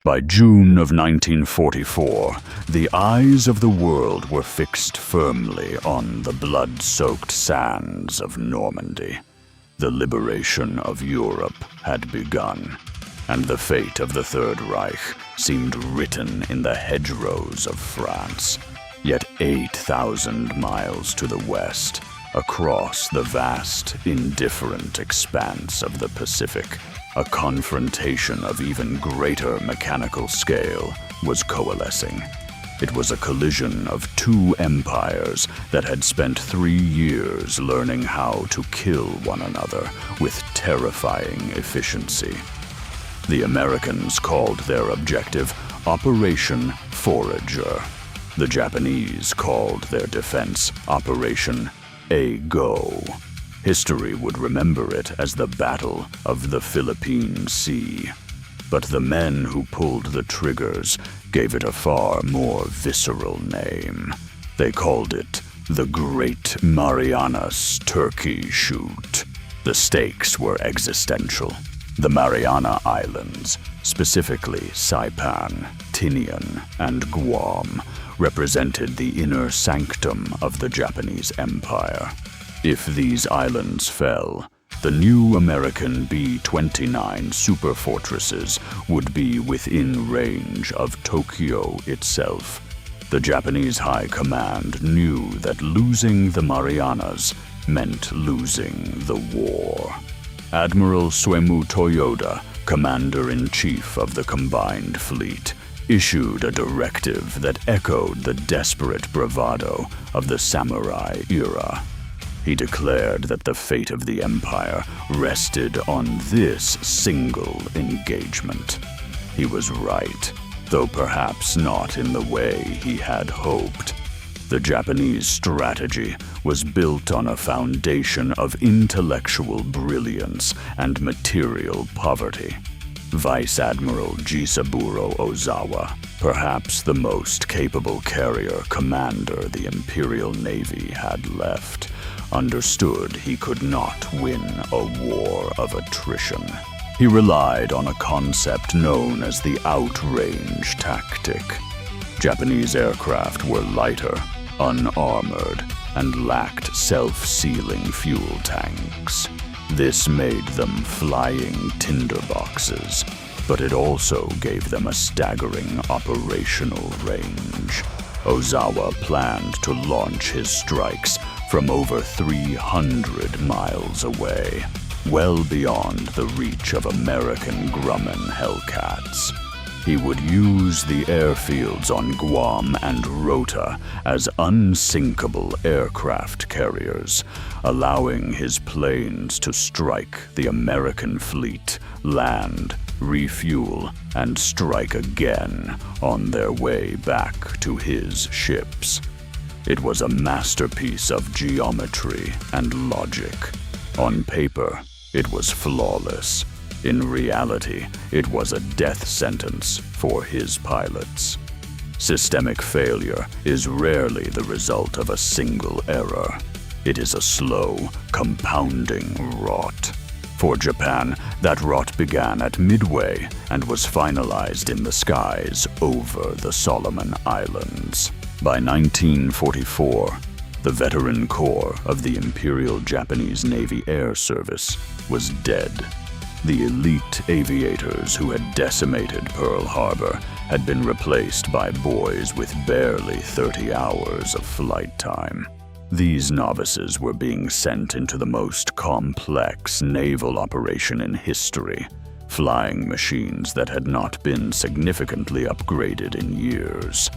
By June of 1944, the eyes of the world were fixed firmly on the blood-soaked sands of Normandy. The liberation of Europe had begun, and the fate of the Third Reich seemed written in the hedgerows of France. Yet 8,000 miles to the west, across the vast, indifferent expanse of the Pacific, a confrontation of even greater mechanical scale was coalescing. It was a collision of two empires that had spent 3 years learning how to kill one another with terrifying efficiency. The Americans called their objective Operation Forager. The Japanese called their defense Operation A-Go. History would remember it as the Battle of the Philippine Sea. But the men who pulled the triggers gave it a far more visceral name. They called it the Great Marianas Turkey Shoot. The stakes were existential. The Mariana Islands, specifically Saipan, Tinian, and Guam, represented the inner sanctum of the Japanese Empire. If these islands fell, the new American B-29 superfortresses would be within range of Tokyo itself. The Japanese High Command knew that losing the Marianas meant losing the war. Admiral Suemu Toyoda, Commander-in-Chief of the Combined Fleet, issued a directive that echoed the desperate bravado of the samurai era. He declared that the fate of the empire rested on this single engagement. He was right, though perhaps not in the way he had hoped. The Japanese strategy was built on a foundation of intellectual brilliance and material poverty. Vice Admiral Jisaburo Ozawa, perhaps the most capable carrier commander the Imperial Navy had left, understood he could not win a war of attrition. He relied on a concept known as the Outrange tactic. Japanese aircraft were lighter, unarmored, and lacked self-sealing fuel tanks. This made them flying tinderboxes, but it also gave them a staggering operational range. Ozawa planned to launch his strikes from over 300 miles away, well beyond the reach of American Grumman Hellcats. He would use the airfields on Guam and Rota as unsinkable aircraft carriers, allowing his planes to strike the American fleet, land, refuel, and strike again on their way back to his ships. It was a masterpiece of geometry and logic. On paper, it was flawless. In reality, it was a death sentence for his pilots. Systemic failure is rarely the result of a single error. It is a slow, compounding rot. For Japan, that rot began at Midway and was finalized in the skies over the Solomon Islands. By 1944, the veteran corps of the Imperial Japanese Navy Air Service was dead. The elite aviators who had decimated Pearl Harbor had been replaced by boys with barely 30 hours of flight time. These novices were being sent into the most complex naval operation in history, flying machines that had not been significantly upgraded in years.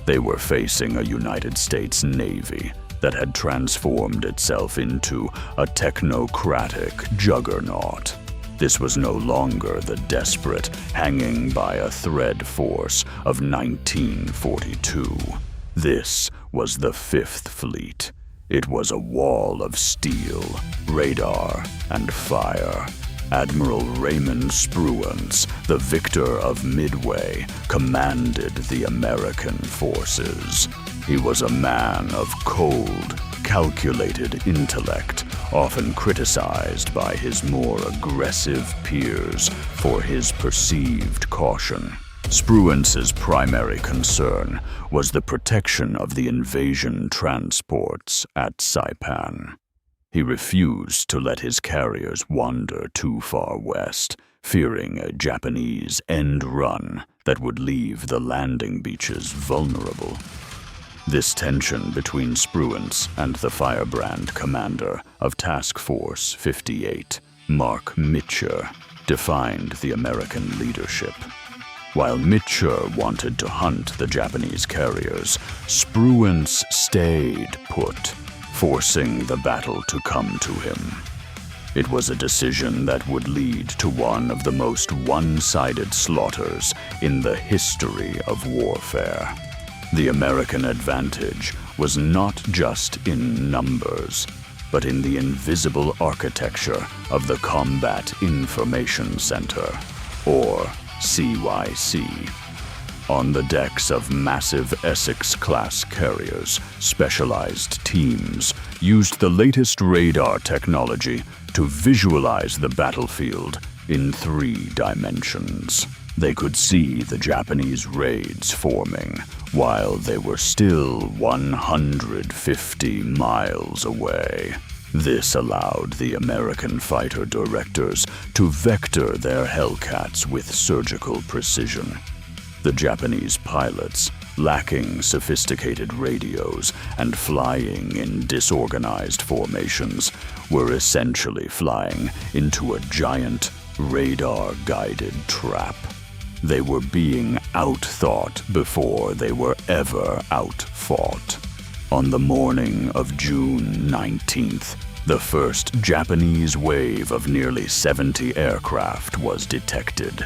They were facing a United States Navy that had transformed itself into a technocratic juggernaut. This was no longer the desperate, hanging by a thread force of 1942. This was the Fifth Fleet. It was a wall of steel, radar, and fire. Admiral Raymond Spruance, the victor of Midway, commanded the American forces. He was a man of cold, calculated intellect, often criticized by his more aggressive peers for his perceived caution. Spruance's primary concern was the protection of the invasion transports at Saipan. He refused to let his carriers wander too far west, fearing a Japanese end run that would leave the landing beaches vulnerable. This tension between Spruance and the firebrand commander of Task Force 58, Mark Mitchell, defined the American leadership. While Mitchell wanted to hunt the Japanese carriers, Spruance stayed put, forcing the battle to come to him. It was a decision that would lead to one of the most one-sided slaughters in the history of warfare. The American advantage was not just in numbers, but in the invisible architecture of the Combat Information Center, or CYC. On the decks of massive Essex-class carriers, specialized teams used the latest radar technology to visualize the battlefield in 3 dimensions. They could see the Japanese raids forming while they were still 150 miles away. This allowed the American fighter directors to vector their Hellcats with surgical precision. The Japanese pilots, lacking sophisticated radios and flying in disorganized formations, were essentially flying into a giant, radar-guided trap. They were being outthought before they were ever outfought. On the morning of June 19th, the first Japanese wave of nearly 70 aircraft was detected.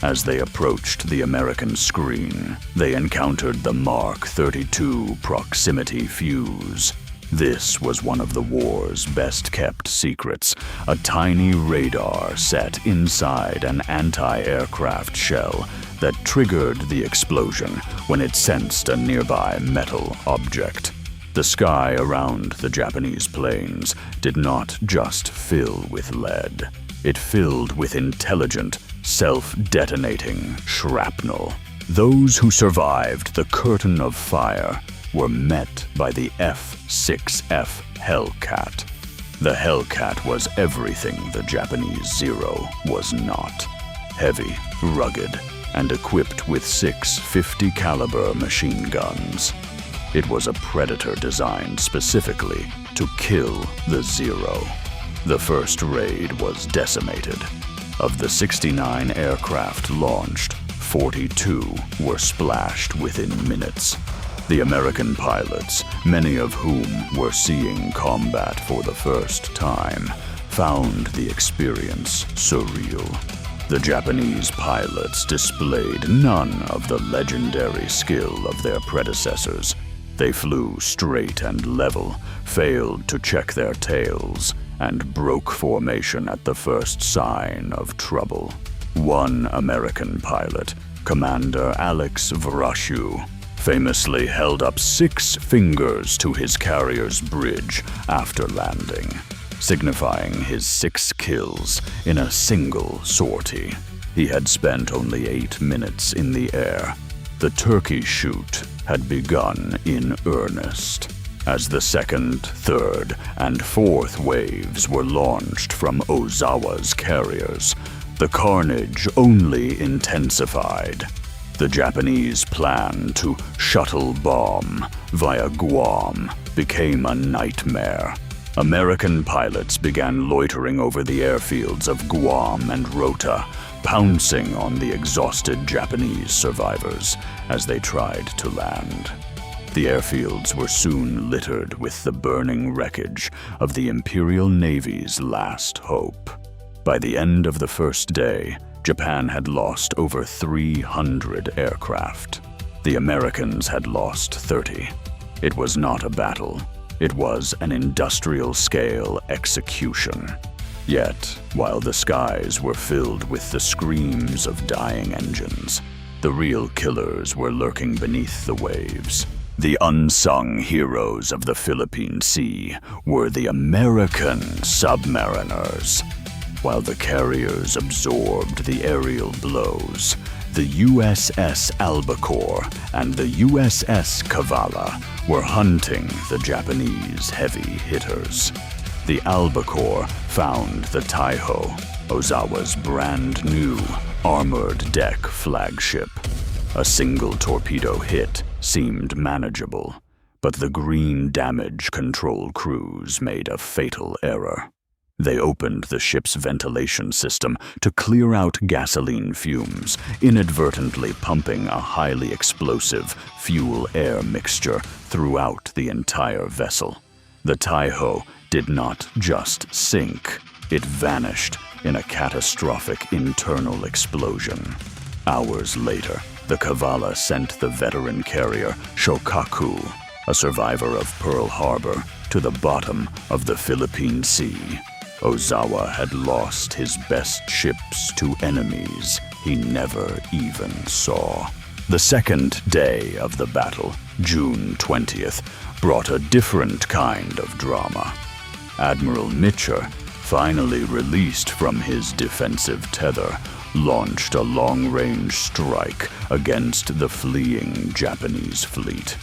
As they approached the American screen, they encountered the Mark 32 Proximity Fuze. This was one of the war's best-kept secrets, a tiny radar set inside an anti-aircraft shell that triggered the explosion when it sensed a nearby metal object. The sky around the Japanese planes did not just fill with lead. It filled with intelligent, self-detonating shrapnel. Those who survived the curtain of fire were met by the F-6F Hellcat. The Hellcat was everything the Japanese Zero was not. Heavy, rugged, and equipped with 6 50 caliber machine guns. It was a Predator designed specifically to kill the Zero. The first raid was decimated. Of the 69 aircraft launched, 42 were splashed within minutes. The American pilots, many of whom were seeing combat for the first time, found the experience surreal. The Japanese pilots displayed none of the legendary skill of their predecessors. They flew straight and level, failed to check their tails, and broke formation at the first sign of trouble. One American pilot, Commander Alex Vrashu, famously held up 6 fingers to his carrier's bridge after landing, signifying his 6 kills in a single sortie. He had spent only 8 minutes in the air. The Turkey Shoot had begun in earnest. As the second, third, and fourth waves were launched from Ozawa's carriers, the carnage only intensified. The Japanese plan to shuttle bomb via Guam became a nightmare. American pilots began loitering over the airfields of Guam and Rota, pouncing on the exhausted Japanese survivors as they tried to land. The airfields were soon littered with the burning wreckage of the Imperial Navy's last hope. By the end of the first day, Japan had lost over 300 aircraft. The Americans had lost 30. It was not a battle. It was an industrial-scale execution. Yet, while the skies were filled with the screams of dying engines, the real killers were lurking beneath the waves. The unsung heroes of the Philippine Sea were the American submariners. While the carriers absorbed the aerial blows, the USS Albacore and the USS Kavala were hunting the Japanese heavy hitters. The Albacore found the Taiho, Ozawa's brand new armored deck flagship. A single torpedo hit seemed manageable, but the green damage control crews made a fatal error. They opened the ship's ventilation system to clear out gasoline fumes, inadvertently pumping a highly explosive fuel-air mixture throughout the entire vessel. The Taiho did not just sink, it vanished in a catastrophic internal explosion. Hours later, the Kavala sent the veteran carrier Shokaku, a survivor of Pearl Harbor, to the bottom of the Philippine Sea. Ozawa had lost his best ships to enemies he never even saw. The second day of the battle, June 20th, brought a different kind of drama. Admiral Mitcher, finally released from his defensive tether, launched a long-range strike against the fleeing Japanese fleet.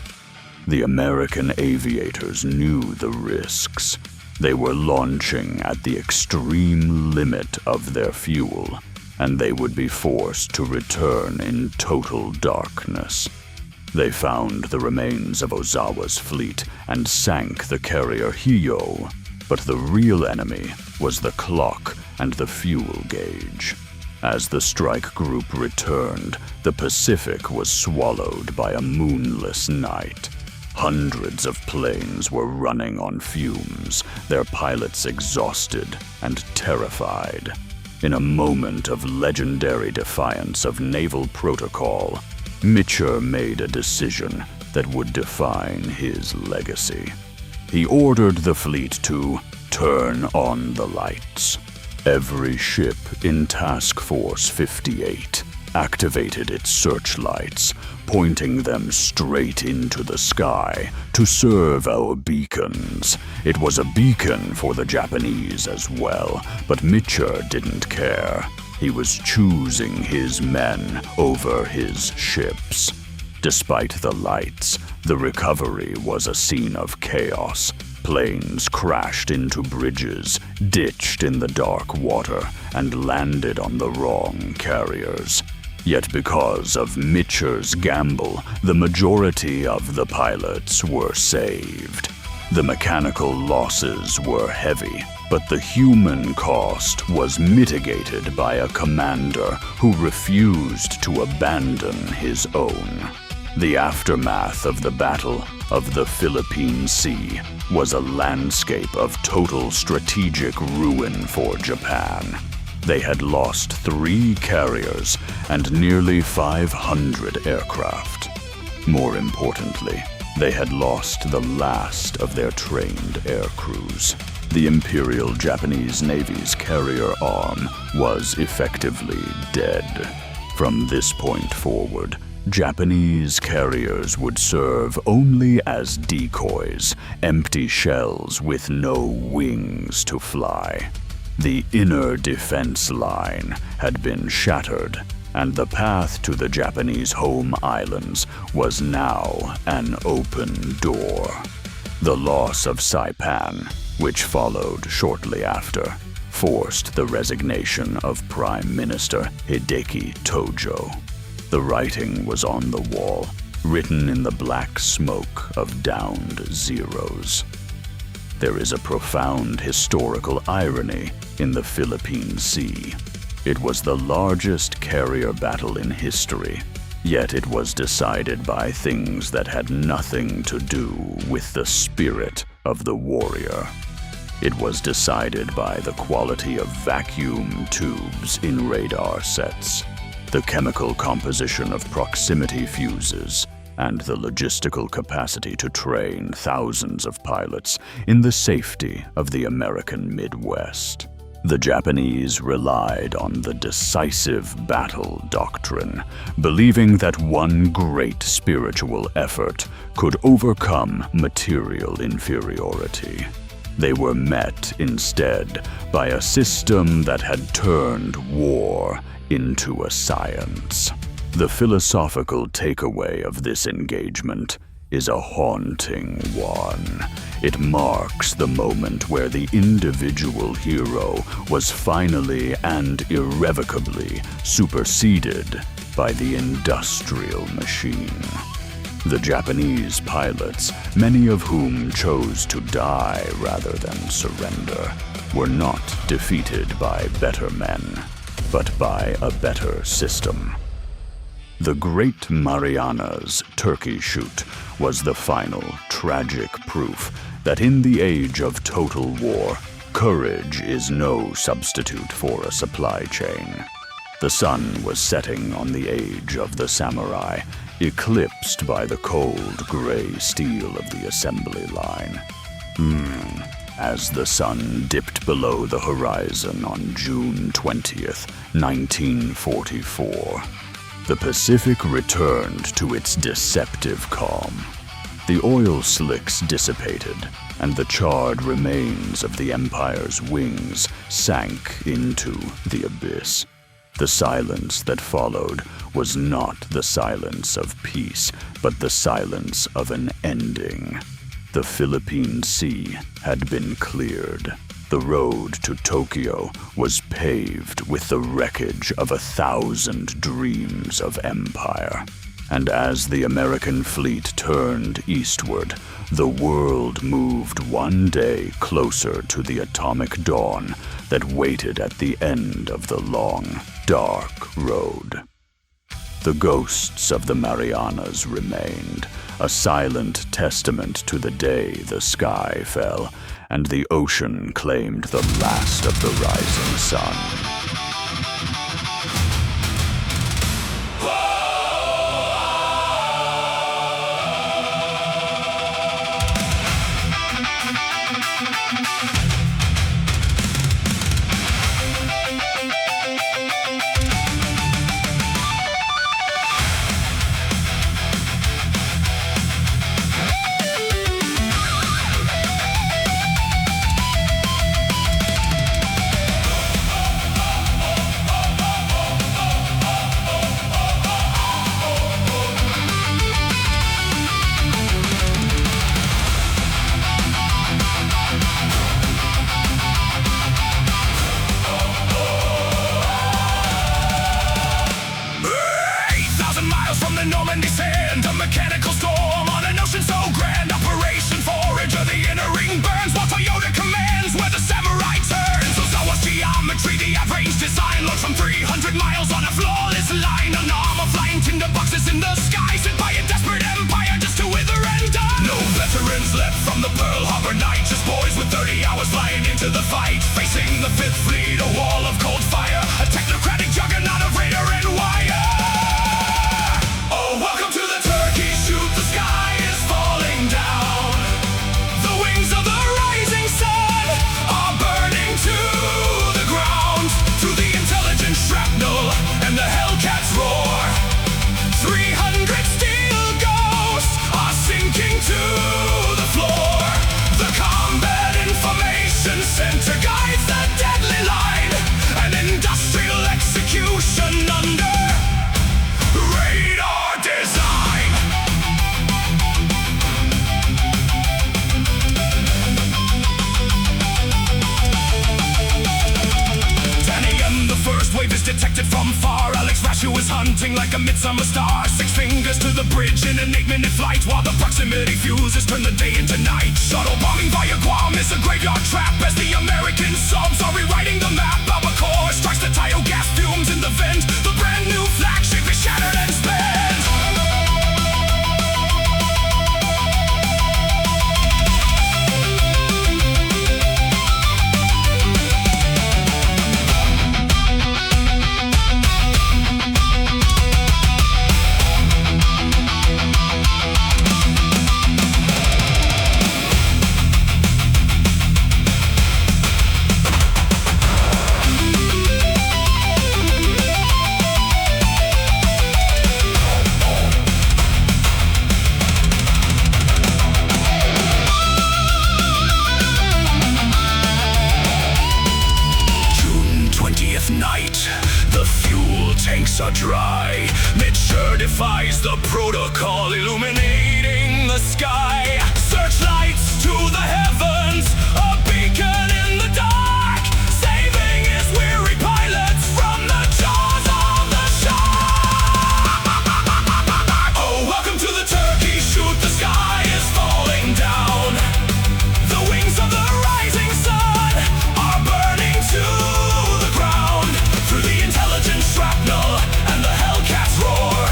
The American aviators knew the risks. They were launching at the extreme limit of their fuel, and they would be forced to return in total darkness. They found the remains of Ozawa's fleet and sank the carrier Hiyo, but the real enemy was the clock and the fuel gauge. As the strike group returned, the Pacific was swallowed by a moonless night. Hundreds of planes were running on fumes, their pilots exhausted and terrified. In a moment of legendary defiance of naval protocol, Mitcher made a decision that would define his legacy. He ordered the fleet to turn on the lights. Every ship in Task Force 58 activated its searchlights, pointing them straight into the sky to serve our beacons. It was a beacon for the Japanese as well, but Mitcher didn't care. He was choosing his men over his ships. Despite the lights, the recovery was a scene of chaos. Planes crashed into bridges, ditched in the dark water, and landed on the wrong carriers. Yet because of Mitcher's gamble, the majority of the pilots were saved. The mechanical losses were heavy, but the human cost was mitigated by a commander who refused to abandon his own. The aftermath of the Battle of the Philippine Sea was a landscape of total strategic ruin for Japan. They had lost 3 carriers and nearly 500 aircraft. More importantly, they had lost the last of their trained air crews. The Imperial Japanese Navy's carrier arm was effectively dead. From this point forward, Japanese carriers would serve only as decoys, empty shells with no wings to fly. The inner defense line had been shattered, and the path to the Japanese home islands was now an open door. The loss of Saipan, which followed shortly after, forced the resignation of Prime Minister Hideki Tojo. The writing was on the wall, written in the black smoke of downed zeros. There is a profound historical irony in the Philippine Sea. It was the largest carrier battle in history, yet it was decided by things that had nothing to do with the spirit of the warrior. It was decided by the quality of vacuum tubes in radar sets, the chemical composition of proximity fuses, and the logistical capacity to train thousands of pilots in the safety of the American Midwest. The Japanese relied on the decisive battle doctrine, believing that one great spiritual effort could overcome material inferiority. They were met instead by a system that had turned war into a science. The philosophical takeaway of this engagement is a haunting one. It marks the moment where the individual hero was finally and irrevocably superseded by the industrial machine. The Japanese pilots, many of whom chose to die rather than surrender, were not defeated by better men, but by a better system. The Great Marianas Turkey Shoot was the final tragic proof that in the age of total war, courage is no substitute for a supply chain. The sun was setting on the age of the samurai, eclipsed by the cold gray steel of the assembly line. As the sun dipped below the horizon on June 20th, 1944, the Pacific returned to its deceptive calm. The oil slicks dissipated, and the charred remains of the Empire's wings sank into the abyss. The silence that followed was not the silence of peace, but the silence of an ending. The Philippine Sea had been cleared. The road to Tokyo was paved with the wreckage of 1,000 dreams of empire. And as the American fleet turned eastward, the world moved one day closer to the atomic dawn that waited at the end of the long, dark road. The ghosts of the Marianas remained, a silent testament to the day the sky fell, and the ocean claimed the last of the rising sun. Normandy sand, a mechanical storm on an ocean so grand. Operation Forager, the inner ring burns while Toyota commands where the samurai turns. Ozawa's geometry, the Outrange design, launched from 300 miles on a flawless line. An arm of flying tinder boxes in the sky, sent by a desperate empire just to wither and die. No veterans left from the Pearl Harbor night, just boys with 30 hours flying into the fight. Facing the Fifth Fleet, a wall of cold fire, a technocratic juggernaut of radar and wire. Welcome to the Turkey Shoot, the sky is falling down. The wings of the rising sun are burning to the ground. Through the intelligent shrapnel and the Hellcats roar, 300 steel ghosts are sinking to the floor. The combat information center guides the deadly line, an industrial execution under radar design. 10 a.m. the first wave is detected from far. Alex Rashu is hunting like a midsummer star. 6 fingers to the bridge in an 8-minute flight, while the Proximity Fuze turn the day into night. Shuttle bombing via Guam is a graveyard trap as the American subs are rewriting the map. Albacore strikes the tidal gas fumes in the vent. The brand new flagship is shattered and spent. the protocol illuminating the sky. Searchlights to the heavens, a beacon in the dark, saving his weary pilots from the jaws of the shark. Oh, welcome to the Turkey Shoot. The sky is falling down. The wings of the rising sun are burning to the ground. Through the intelligent shrapnel and the Hellcat's roar,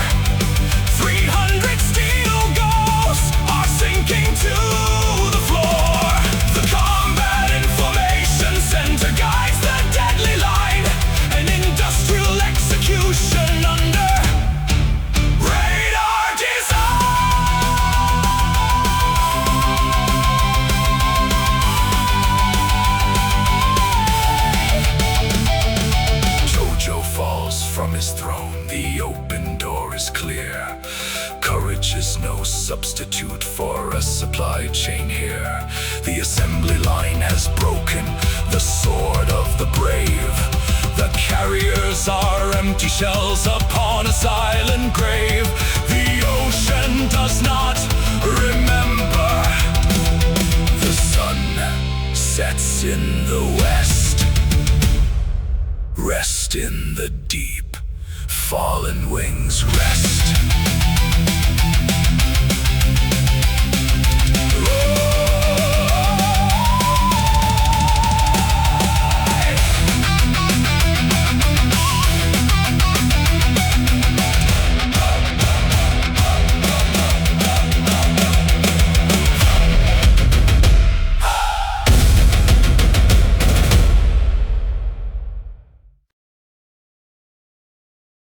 300 steel ghosts are sinking to the floor. The combat information center guides the deadly line, an industrial execution under radar design. Jojo falls from his throne, the open door is clear. Courage is no substitute for a supply chain here. The assembly line has broken, the sword of the brave. The carriers are empty shells upon a silent grave. The ocean does not remember. The sun sets in the west. Rest in the deep, fallen wings rest.